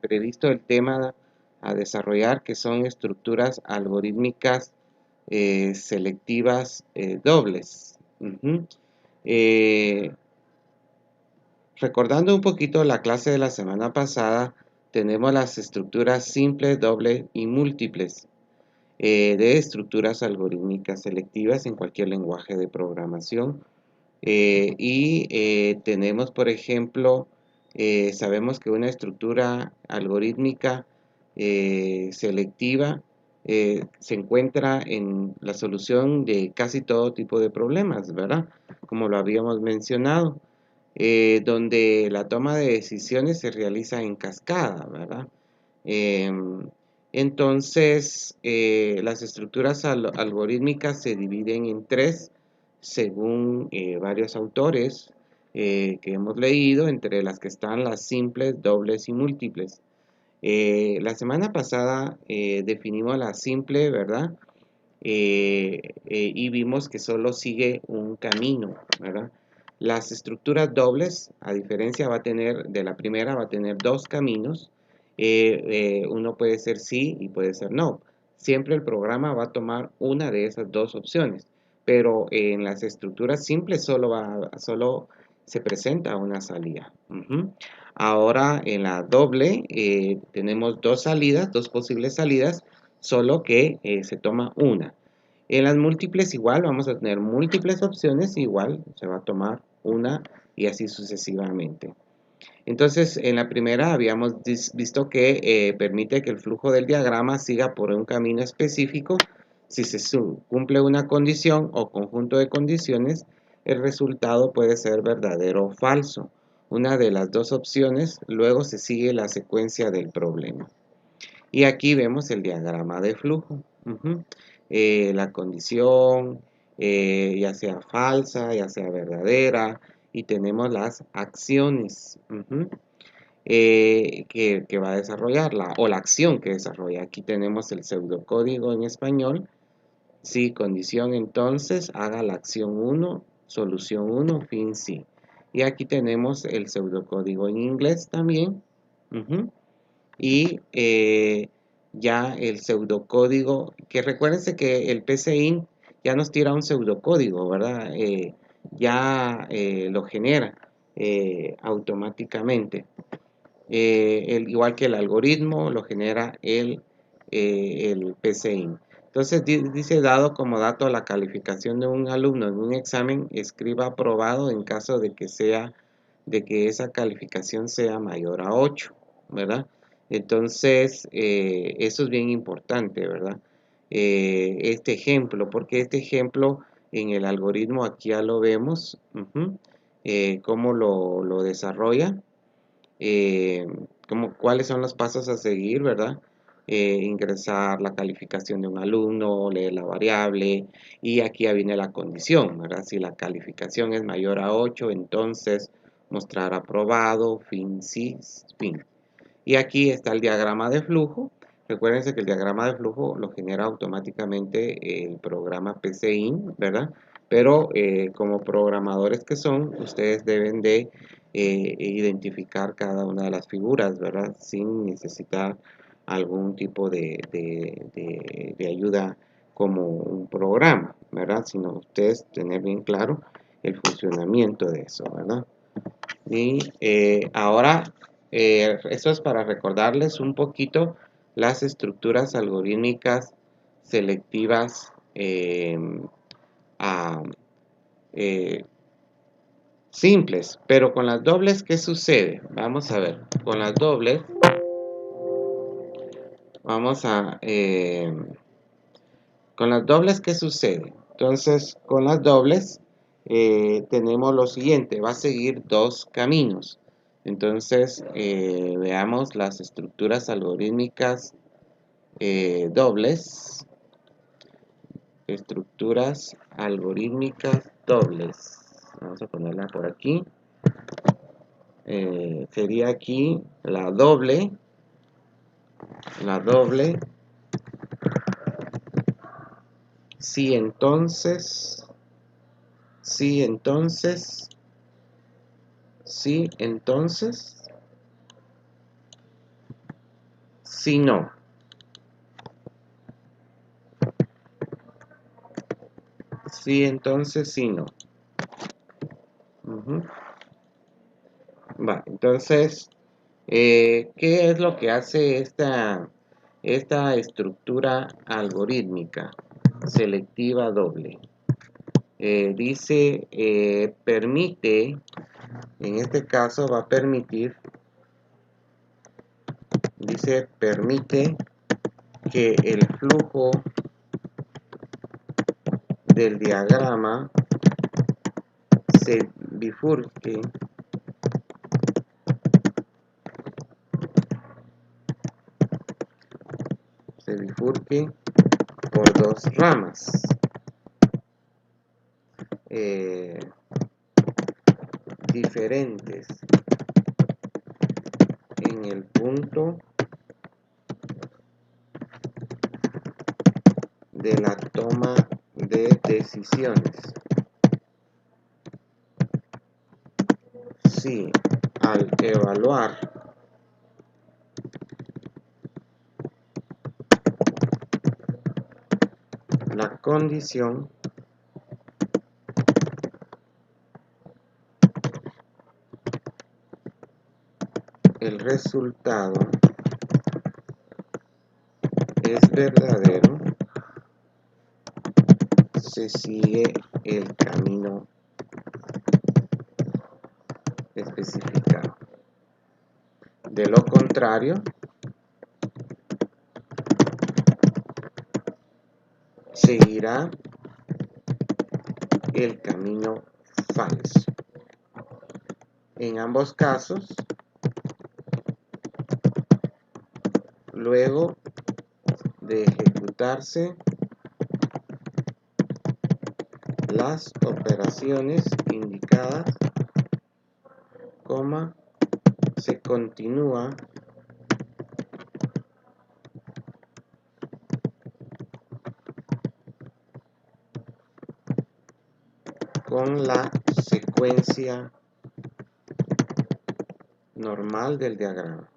previsto el tema a desarrollar, que son estructuras algorítmicas selectivas dobles. Recordando un poquito la clase de la semana pasada, tenemos las estructuras simples, dobles y múltiples de estructuras algorítmicas selectivas en cualquier lenguaje de programación. Tenemos, por ejemplo, sabemos que una estructura algorítmica selectiva se encuentra en la solución de casi todo tipo de problemas, ¿verdad? Como lo habíamos mencionado, donde la toma de decisiones se realiza en cascada, ¿verdad? Entonces, las estructuras algorítmicas se dividen en tres, según varios autores que hemos leído, entre las que están las simples, dobles y múltiples. La semana pasada definimos la simple, ¿verdad? Y vimos que solo sigue un camino, ¿verdad? Las estructuras dobles, a diferencia de la primera, va a tener dos caminos. Uno puede ser sí y puede ser no. Siempre el programa va a tomar una de esas dos opciones, pero en las estructuras simples solo se presenta una salida. Ahora en la doble tenemos dos salidas, dos posibles salidas, solo que se toma una. En las múltiples igual vamos a tener múltiples opciones, igual se va a tomar una y así sucesivamente. Entonces, en la primera habíamos visto que permite que el flujo del diagrama siga por un camino específico. Si se cumple una condición o conjunto de condiciones, el resultado puede ser verdadero o falso. Una de las dos opciones, luego se sigue la secuencia del problema. Y aquí vemos el diagrama de flujo. La condición, ya sea falsa, ya sea verdadera, y tenemos las acciones que va a desarrollar, o la acción que desarrolla. Aquí tenemos el pseudocódigo en español. Si condición, entonces haga la acción 1, solución 1, fin sí. Y aquí tenemos el pseudocódigo en inglés también. Y ya el pseudocódigo, que recuérdense que el PCInt ya nos tira un pseudocódigo, ¿verdad? Ya lo genera automáticamente. Igual que el algoritmo lo genera el PCInt. Entonces dice, dado como dato la calificación de un alumno en un examen, escriba aprobado en caso de que esa calificación sea mayor a 8, ¿verdad? Entonces, eso es bien importante, ¿verdad? Este ejemplo, porque este ejemplo en el algoritmo aquí ya lo vemos, cómo lo desarrolla, cuáles son los pasos a seguir, ¿verdad? Ingresar la calificación de un alumno, leer la variable, y aquí ya viene la condición, ¿verdad? Si la calificación es mayor a 8, entonces mostrar aprobado, fin, sí, fin. Y aquí está el diagrama de flujo. Recuérdense que el diagrama de flujo lo genera automáticamente el programa PCInt, ¿verdad? Pero como programadores que son, ustedes deben de identificar cada una de las figuras, ¿verdad? Sin necesitar algún tipo de ayuda como un programa, ¿verdad? Sino ustedes tener bien claro el funcionamiento de eso, ¿verdad? Y ahora, eso es para recordarles un poquito las estructuras algorítmicas selectivas simples, pero con las dobles, ¿qué sucede? Vamos a ver, con las dobles, con las dobles, ¿qué sucede? Entonces, con las dobles tenemos lo siguiente, va a seguir dos caminos. Entonces, veamos las estructuras algorítmicas dobles. Estructuras algorítmicas dobles. Vamos a ponerla por aquí. Sería aquí la doble. La doble. Sí, entonces. Sí, entonces. Sí, entonces. sí, no. Sí, entonces, sí, no. Va, entonces, ¿qué es lo que hace esta estructura algorítmica selectiva doble? Dice, permite, en este caso va a permitir, dice, permite que el flujo del diagrama se bifurque por dos ramas diferentes en el punto de la toma de decisiones. Si al evaluar la condición el resultado es verdadero, se sigue el camino especificado. De lo contrario, seguirá el camino falso. En ambos casos, luego de ejecutarse las operaciones indicadas, se continúa con la secuencia normal del diagrama.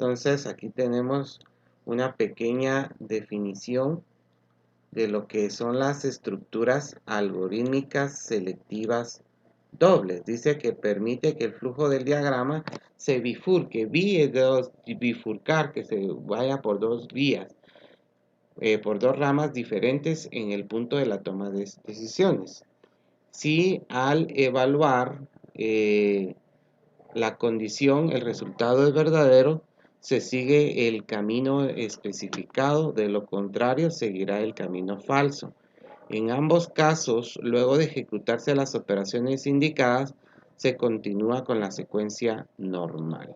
Entonces aquí tenemos una pequeña definición de lo que son las estructuras algorítmicas selectivas dobles. Dice que permite que el flujo del diagrama se bifurque. Bifurcar, que se vaya por dos vías, por dos ramas diferentes en el punto de la toma de decisiones. Si al evaluar la condición, el resultado es verdadero, se sigue el camino especificado, de lo contrario seguirá el camino falso. En ambos casos, luego de ejecutarse las operaciones indicadas, se continúa con la secuencia normal.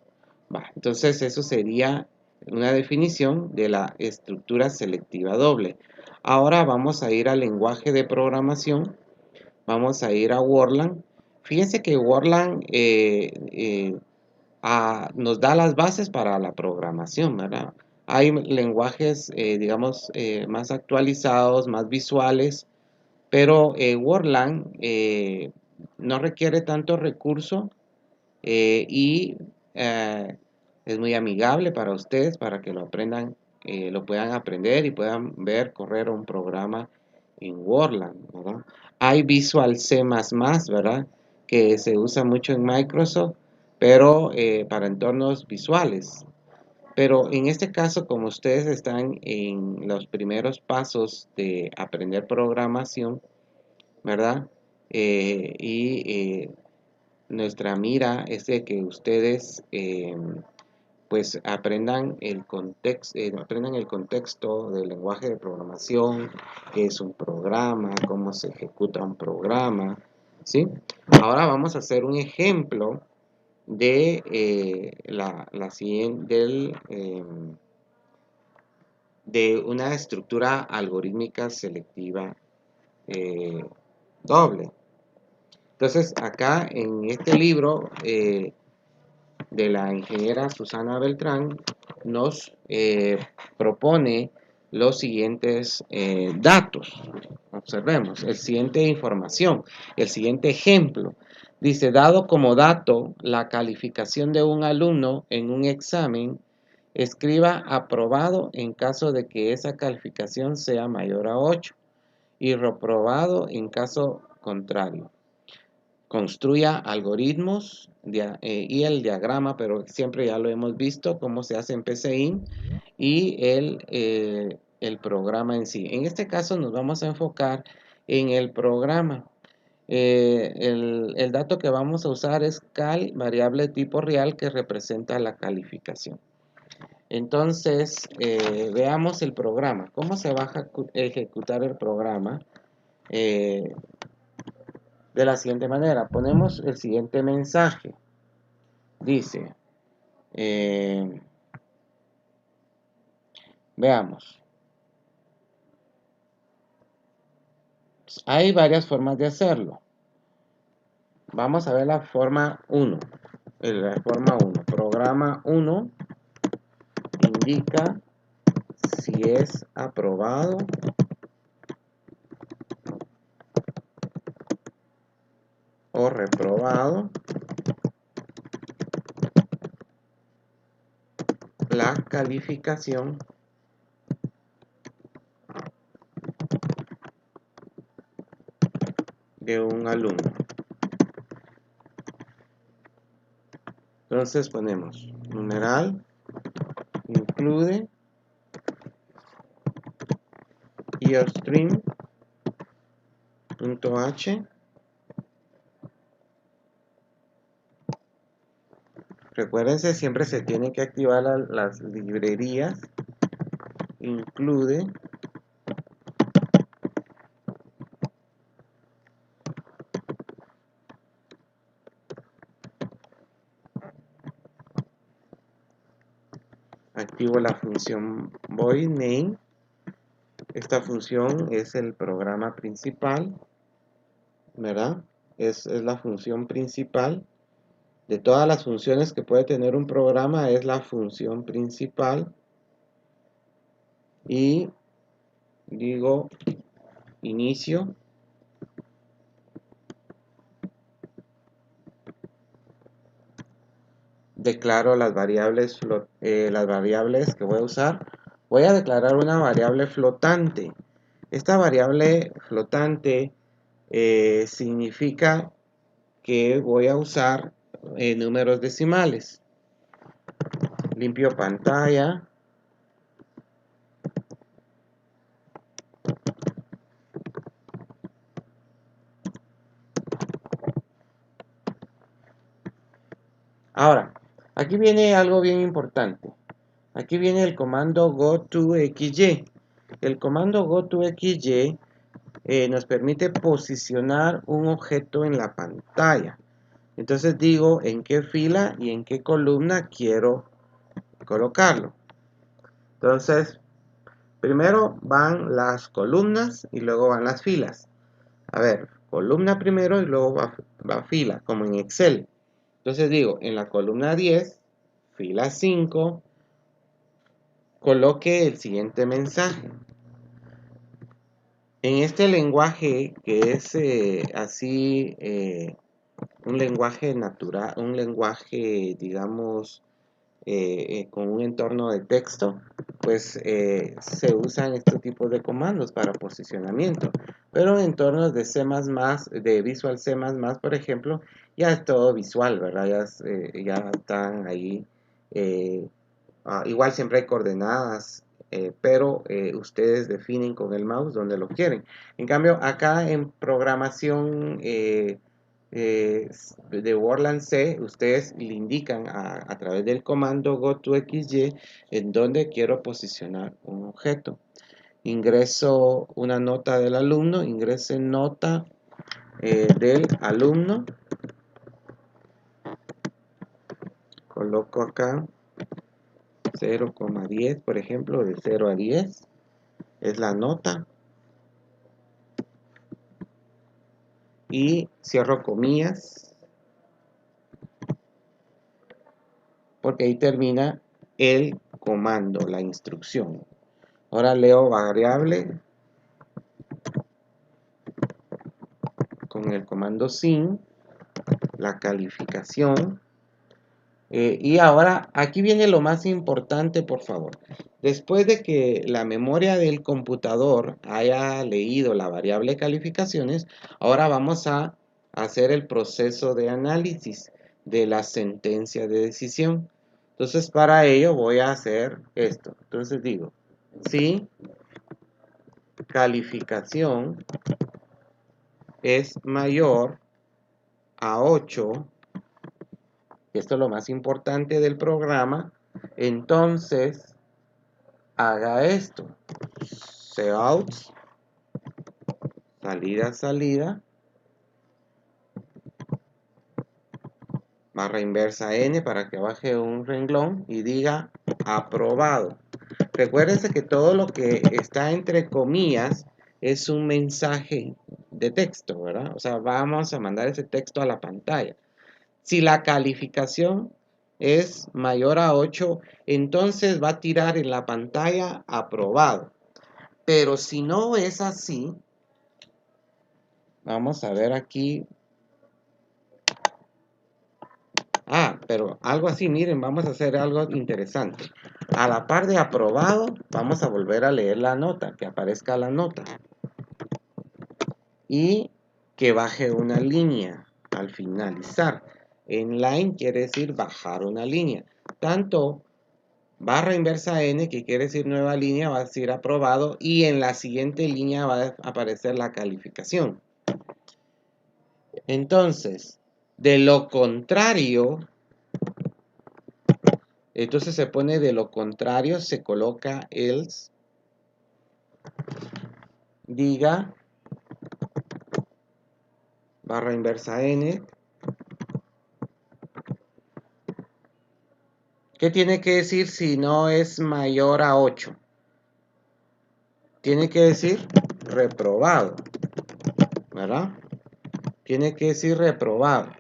Entonces eso sería una definición de la estructura selectiva doble. Ahora vamos a ir al lenguaje de programación, vamos a ir a Worland. Fíjense que Worland nos da las bases para la programación, ¿verdad? Hay lenguajes, digamos, más actualizados, más visuales, pero Worland no requiere tanto recurso y es muy amigable para ustedes, para que lo aprendan, lo puedan aprender y puedan ver correr un programa en Worland, ¿verdad? Hay Visual C++, ¿verdad? Que se usa mucho en Microsoft, pero para entornos visuales. Pero en este caso, como ustedes están en los primeros pasos de aprender programación, ¿verdad? Nuestra mira es de que ustedes pues aprendan el contexto del lenguaje de programación, qué es un programa, cómo se ejecuta un programa, ¿sí? Ahora vamos a hacer un ejemplo de de una estructura algorítmica selectiva doble. Entonces, acá en este libro de la ingeniera Susana Beltrán nos propone los siguientes datos. Observemos, el siguiente información, el siguiente ejemplo. Dice, dado como dato la calificación de un alumno en un examen, escriba aprobado en caso de que esa calificación sea mayor a 8 y reprobado en caso contrario. Construya algoritmos y el diagrama, pero siempre ya lo hemos visto cómo se hace en PCInt y el programa en sí. En este caso nos vamos a enfocar en el programa. El dato que vamos a usar es cal, variable tipo real que representa la calificación. Entonces, veamos el programa. ¿Cómo se va a ejecutar el programa? De la siguiente manera, ponemos el siguiente mensaje. Dice, veamos. Hay varias formas de hacerlo. Vamos a ver la forma 1. La forma 1. Programa 1 indica si es aprobado o reprobado la calificación de un alumno. Entonces ponemos numeral include iostream.h. Recuérdense, siempre se tienen que activar las librerías include activo la función void main. Esta función es el programa principal, ¿verdad? Es la función principal. De todas las funciones que puede tener un programa, es la función principal. Y digo inicio. Declaro las variables que voy a usar. Voy a declarar una variable flotante. Esta variable flotante significa que voy a usar números decimales. Limpio pantalla. Ahora, aquí viene algo bien importante. Aquí viene el comando goToXY. El comando goToXY nos permite posicionar un objeto en la pantalla. Entonces digo en qué fila y en qué columna quiero colocarlo. Entonces, primero van las columnas y luego van las filas. A ver, columna primero y luego va fila, como en Excel. Entonces digo, en la columna 10, fila 5, coloque el siguiente mensaje. En este lenguaje que es un lenguaje natural, un lenguaje, digamos, con un entorno de texto, pues se usan estos tipos de comandos para posicionamiento. Pero en entornos de C++, de Visual C++, por ejemplo, ya es todo visual, ¿verdad? Ya están ahí. Igual siempre hay coordenadas, pero ustedes definen con el mouse donde lo quieren. En cambio, acá en programación de Worland C, ustedes le indican a través del comando goToXY en donde quiero posicionar un objeto. Ingreso una nota del alumno, ingrese nota del alumno, coloco acá 0,10, por ejemplo, de 0 a 10 es la nota, y cierro comillas porque ahí termina el comando, la instrucción. Ahora leo variable con el comando sin, la calificación. Y ahora aquí viene lo más importante, por favor. Después de que la memoria del computador haya leído la variable calificaciones, ahora vamos a hacer el proceso de análisis de la sentencia de decisión. Entonces, para ello voy a hacer esto. Entonces digo, si calificación es mayor a 8, esto es lo más importante del programa, entonces haga esto: cout, salida, barra inversa n para que baje un renglón y diga aprobado. Recuérdense que todo lo que está entre comillas es un mensaje de texto, ¿verdad? O sea, vamos a mandar ese texto a la pantalla. Si la calificación es mayor a 8, entonces va a tirar en la pantalla aprobado. Pero si no es así, vamos a ver aquí. Pero algo así, miren, vamos a hacer algo interesante. A la par de aprobado, vamos a volver a leer la nota, que aparezca la nota. Y que baje una línea al finalizar. En line quiere decir bajar una línea. Tanto barra inversa n, que quiere decir nueva línea, va a decir aprobado. Y en la siguiente línea va a aparecer la calificación. Entonces, de lo contrario, entonces se pone de lo contrario, se coloca else, diga, barra inversa n. ¿Qué tiene que decir si no es mayor a 8? Tiene que decir reprobado, ¿verdad? Tiene que decir reprobado.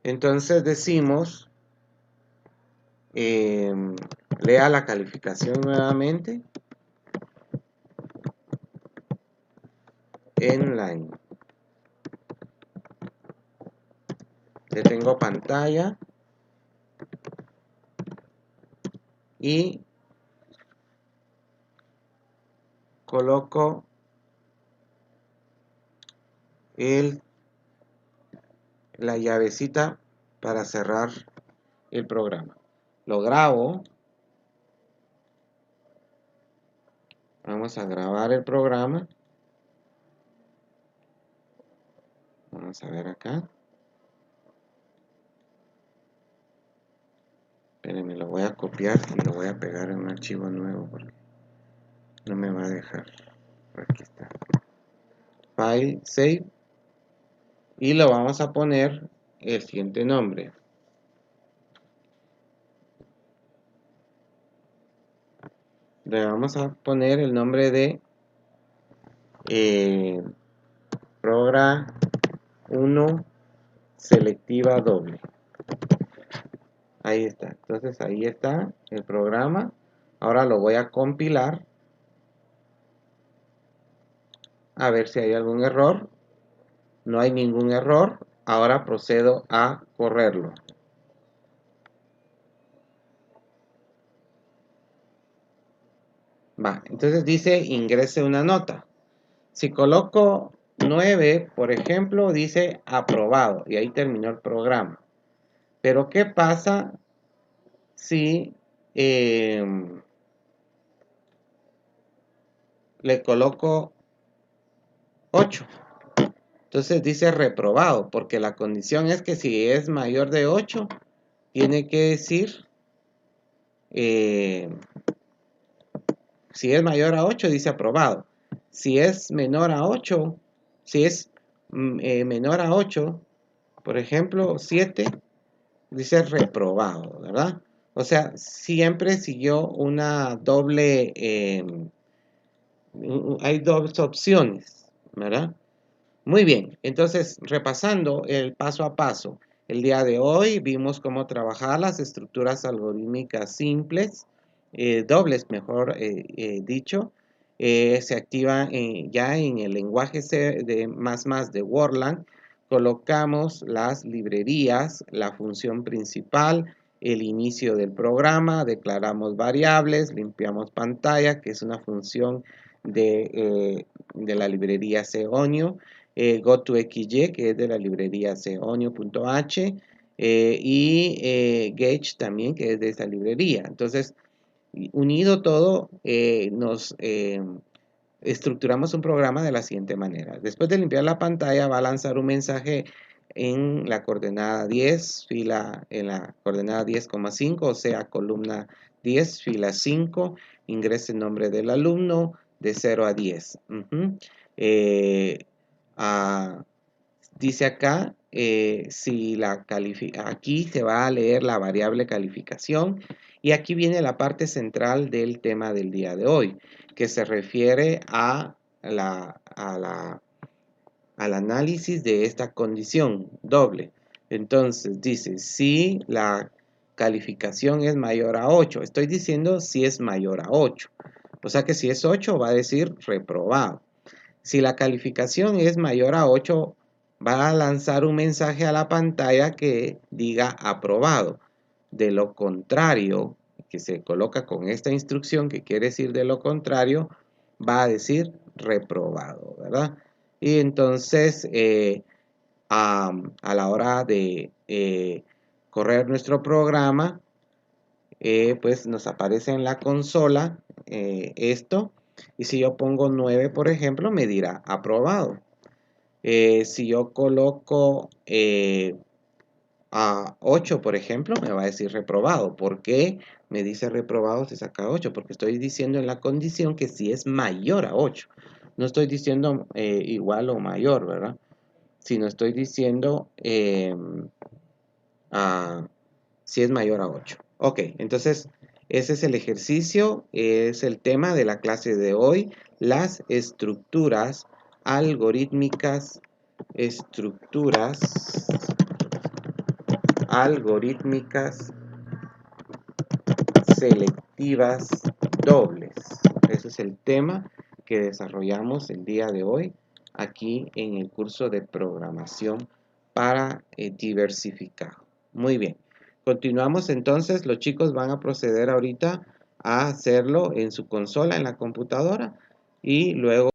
Entonces decimos, lea la calificación nuevamente en line. Detengo pantalla y coloco la llavecita para cerrar el programa. Lo grabo. Vamos a grabar el programa. Vamos a ver acá. Espérenme, lo voy a copiar y lo voy a pegar en un archivo nuevo porque no me va a dejar. Aquí está. File, save. Y lo vamos a poner el siguiente nombre. Le vamos a poner el nombre de programa 1 selectiva doble. Ahí está. Entonces ahí está el programa. Ahora lo voy a compilar. A ver si hay algún error. No hay ningún error. Ahora procedo a correrlo. Va, entonces dice ingrese una nota. Si coloco 9, por ejemplo, dice aprobado. Y ahí terminó el programa. Pero ¿qué pasa si le coloco 8? Entonces dice reprobado, porque la condición es que si es mayor de 8, tiene que decir, si es mayor a 8, dice aprobado. Si es menor a 8, si es menor a 8, por ejemplo, 7, dice reprobado, ¿verdad? O sea, siempre siguió una doble, hay dos opciones, ¿verdad? Muy bien, entonces repasando el paso a paso, El día de hoy vimos cómo trabajar las estructuras algorítmicas simples, dobles mejor dicho. Se activa ya en el lenguaje C de ++ de Worland. Colocamos las librerías, la función principal, el inicio del programa, declaramos variables, limpiamos pantalla, que es una función de la librería Ceonio, GoToXY, que es de la librería Ceonio.h, y Gauge también, que es de esta librería. Entonces, unido todo, nos estructuramos un programa de la siguiente manera. Después de limpiar la pantalla, va a lanzar un mensaje en la coordenada 10, fila en la coordenada 10,5, o sea, columna 10, fila 5, ingrese el nombre del alumno de 0 a 10. Dice acá, si aquí se va a leer la variable calificación, y aquí viene la parte central del tema del día de hoy, que se refiere al análisis de esta condición doble. Entonces dice, si la calificación es mayor a 8, estoy diciendo si es mayor a 8, o sea que si es 8 va a decir reprobado. Si la calificación es mayor a 8, va a lanzar un mensaje a la pantalla que diga aprobado. De lo contrario, que se coloca con esta instrucción, que quiere decir de lo contrario, va a decir reprobado, ¿verdad? Y entonces, a la hora de correr nuestro programa, pues nos aparece en la consola esto. Y si yo pongo 9, por ejemplo, me dirá aprobado. Si yo coloco a 8, por ejemplo, me va a decir reprobado. ¿Por qué me dice reprobado si saca 8? Porque estoy diciendo en la condición que si es mayor a 8. No estoy diciendo igual o mayor, ¿verdad? Sino estoy diciendo si es mayor a 8. Ok, entonces ese es el ejercicio, es el tema de la clase de hoy, las estructuras algorítmicas, selectivas dobles. Ese es el tema que desarrollamos el día de hoy aquí en el curso de programación para diversificado. Muy bien. Continuamos entonces, los chicos van a proceder ahorita a hacerlo en su consola, en la computadora, y luego